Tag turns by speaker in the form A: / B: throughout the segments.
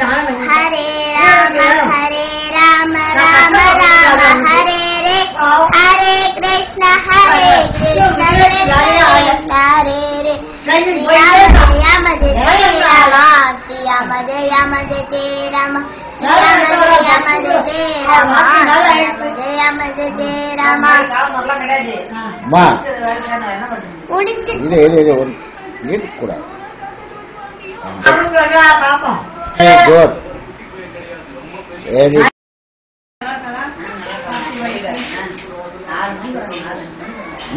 A: हरे राम राम राम हरे रे हरे कृष्ण हरे कृष्ण हरे रे श्याम जय राम श्याम जय राम श्याम जय राम जय राम
B: மா இது ஒரு ஏட் கூட குட் வெரி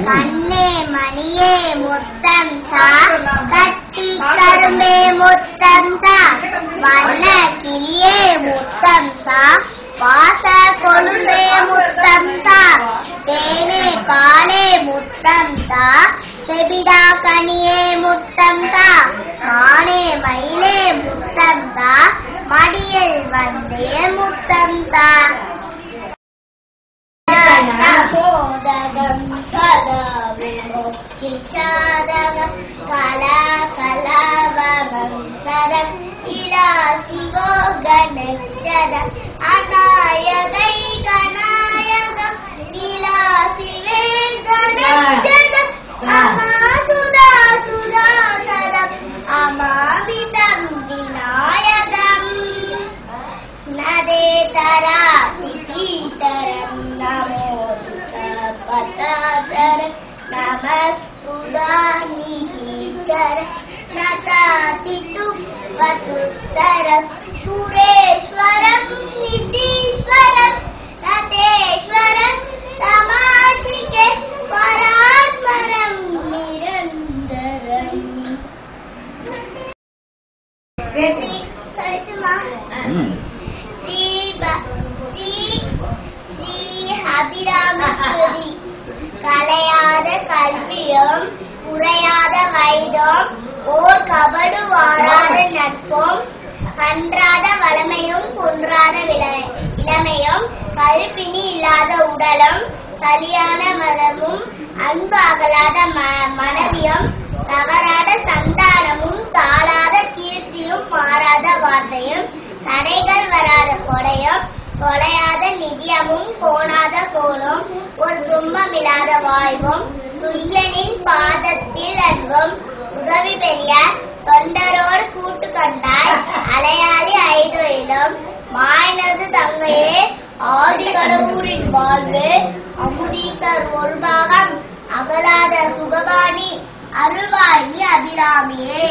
A: மண்ணே மணியே முத்தம் சா கட்டி கரும்பே முத்தம் சா வண்ண கிளியே முத்தம் சா வாச கொழுந்தே முத்தம் சா தேனே பாலே முத்தம் சா செபிடா கனியே முத்தம் சா மானே மயிலே முத்தம் சா மடியில் வந்தே முத்தம் சா மோதகம் சதா விமோகிஷாதகம் கலா கலாவகம் சரம் இலா சிவோ கணச்சதம் அநாயகை கநாயகம் இலா சிவே கணச்சதம் அமா சுதா சுதா சதம் அமாமிதம் விநாயகம் நதே தரா திபீதரம் நமோ பதாதர நமஸ்துதானிஹீதர நதாதிது வதுத்தரம் சுரேஸ்வரம் நிதீஸ்வரம் நதேஸ்வரம் தமாஷிகே பராத்மரம் நிரந்தரம் சரிமா அபிராமஸ்துதி கலையாத கல்வியும் குறையாத வைதம் ஓர் கபடு வாராத நட்பும் கன்றாத வளமையும் குன்றாத இளமையும் கல்பினி இல்லாத உடலும் சலியான மனமும் அன்பு அகலாத மனைவியும் தவறாத சந்தானமும் தாழாத கீர்த்தியும் மாறாத வார்த்தையும் தடைகள் வராத கொடையும் தொலையாத நிதியமும் கோணாத கோலும் ஒரு துன்பமில்லாத வாழ்வும் துய்யனின் பாதத்தில் அன்பும் உதவி பெரிய தொண்டரோடு கூட்டு கண்டாய் அலையாளி ஐதொழிலும் மாய்னது தங்கையே ஆதிகடவுரின் வாழ்வு அமுதீசர் ஒரு பாகம் அகலாத சுகபாணி அருள்வாயி அபிராமியே.